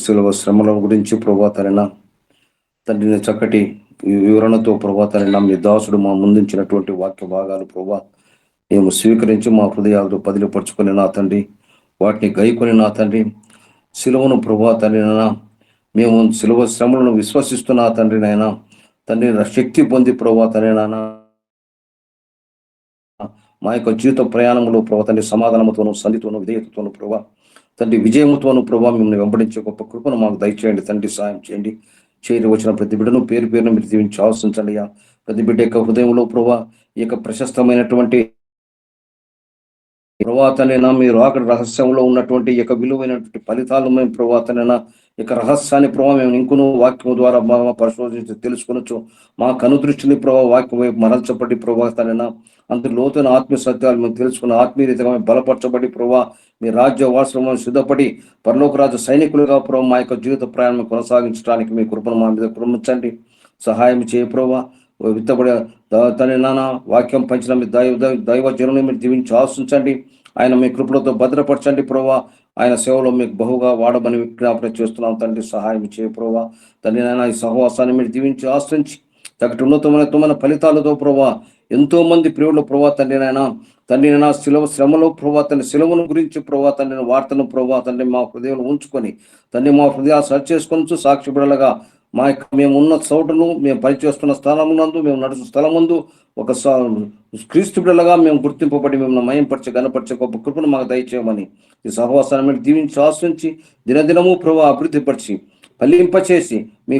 E: శిలువ శ్రమల గురించి ప్రభా తన తండ్రిని చక్కటి వివరణతో ప్రభా తన మీ దాసుడు మా ముందుంచినటువంటి వాక్య భాగాలు ప్రభా మేము స్వీకరించి మా హృదయాలతో పదిలిపరుచుకొని నా తండ్రి వాటిని గైకొని నా తండ్రి శిలువను ప్రభా తండ్రి మేము శిలువ శ్రమలను విశ్వసిస్తున్నా తండ్రి నాయన తండ్రి శక్తి పొంది ప్రభా తండ్రి నాయన మా యొక్క జీవిత ప్రయాణంలో ప్రభా తండ్రి సమాధానంతోనూ సంధితోనూ విధేయతతోనూ ప్రభా తండ్రి విజయముతోనూ ప్రభా మిమ్మల్ని వెంబడించే గొప్ప కృపను మాకు దయచేయండి తండ్రి సాయం చేయండి. చేరి వచ్చిన ప్రతి బిడ్డను పేరు పేరును మీరు దీవించి ఆశించండి అయ్యా. ప్రతి బిడ్డ యొక్క హృదయంలో ప్రభా ఈ యొక్క ప్రశస్తమైనటువంటి ప్రభాతనైనా మీరు అక్కడ రహస్యంలో ఉన్నటువంటి యొక్క విలువైనటువంటి ఫలితాలు మేము ప్రభాతనైనా ఇక రహస్యాన్ని ప్రభావ మేము ఇంకును వాక్యం ద్వారా పరిశోధించి తెలుసుకొనొచ్చు. మా కనుదృష్టిని ప్రభావ వాక్యం వైపు మరల్చబడి ప్రభాతనైనా అంత లోతైన ఆత్మీయ సత్యాలు మేము తెలుసుకున్న ఆత్మీయతగా మేము బలపరచబడి ప్రభావ మీ రాజ్య వాసనం సిద్ధపడి పరలోక రాజ్య సైనికులుగా ప్రభావ మా యొక్క జీవిత ప్రయాణం కొనసాగించడానికి మీ కృపను మా మీద కురిమించండి. సహాయం చేయ ప్రభావ విత్తబడి తన నాన్న వాక్యం పంచిన మీ దైవ జనుని మీరు దీవించి ఆశించండి. ఆయన మీ కృపలతో భద్రపరచండి ప్రభా. ఆయన సేవలో మీకు బహుగా వాడమని విజ్ఞాపన చేస్తున్నాం తండ్రి. సహాయం చేయ ప్రభా. తండ్రి నాయన ఈ సహవాసాన్ని మీరు దీవించి ఆశ్రయించి తగ్గట్టు ఉన్నతమైన ఫలితాలతో ప్రభా ఎంతో మంది ప్రియులు ప్రభా తండ్రి నాయన తండ్రి నా శ్రమలో ప్రభా తండ్రి శిలువను గురించి ప్రభా తండ్రి వార్తను ప్రభా తండ్రి మా హృదయంలో ఉంచుకొని తండ్రి మా హృదయాలు సరి చేసుకొని సాక్షి బిడలుగా మా యొక్క మేము ఉన్న చోటును మేము పనిచేస్తున్న స్థలమునందు మేము నడుస్తున్న స్థలముందు ఒక క్రీస్తు బిడ్డలుగా మేము గుర్తింపబడి మేము మయంపరిచే గణపరిచే గొప్ప కృపను మాకు దయచేయమని ఈ సహవాసాన్ని మీరు దీవించి ఆశ్రయించి దినదినము ప్రభావ అభివృద్ధిపరిచి ఫలింపచేసి మీ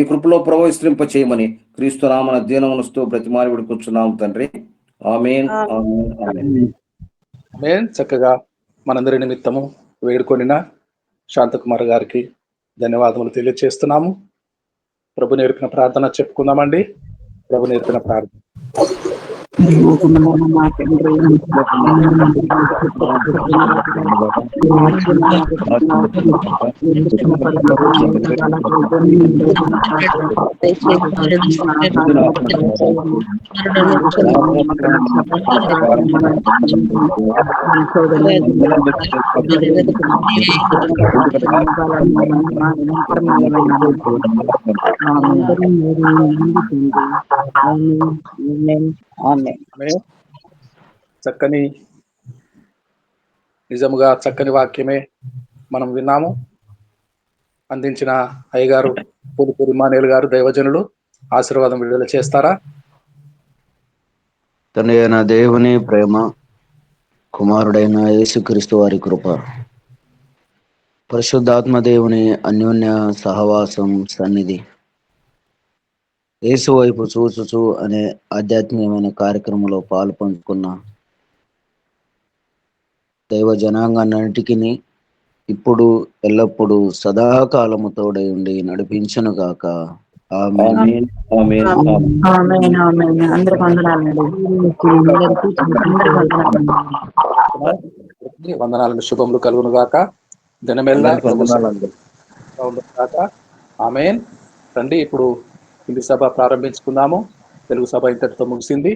E: కృపలో ప్రవహింప చేయమని క్రీస్తు నామన దీనమనస్తూ బ్రతిమారి విడుకొచ్చున్నాము తండ్రి. ఆమేన్.
D: ఆమేన్. చక్కగా మనందరి నిమిత్తము వేడుకొనిన శాంతకుమార్ గారికి ధన్యవాదములు తెలియజేస్తున్నాము. ప్రభు నేర్పిన ప్రార్థన చెప్పుకుందామండి. ప్రభు నేర్పిన ప్రార్థన. చక్కని నిజముగా చక్కని వాక్యమే మనం విన్నాము. అందించిన అయ్యగారు పులిపూరి ఇమ్మానుయేల్ గారు దైవజనులు ఆశీర్వాదం విడుదల చేస్తారా?
B: తండ్రి అయిన దేవుని ప్రేమ, కుమారుడైన యేసుక్రీస్తు వారి కృప, పరిశుద్ధాత్మ దేవుని అన్యోన్య సహవాసం సన్నిధి, యేసు వైపు చూచుచు అనే ఆధ్యాత్మికమైన కార్యక్రమంలో పాలు పంచుకున్న దైవ జనాంగాన్నిటికీ ఇప్పుడు ఎల్లప్పుడూ సదాకాలము తోడై ఉండి నడిపించును గాక. ఆమేన్.
D: వందనాలను శుభములు కలుగును గాక. దినమెల్లా గాక. ఆమేన్. రండి ఇప్పుడు హిందీ సభ ప్రారంభించుకుందాము. తెలుగు సభ ఇంతటితో ముగిసింది.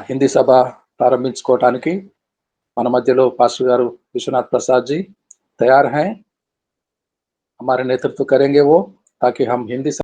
D: హిందీ సభ ప్రారంభించుకోవటానికి మన మధ్యలో పాస్టర్ గారు విశ్వనాథ్ प्रसाद जी तैयार हैं. हमारे नेतृत्व करेंगे वो, ताकि हम हिंदी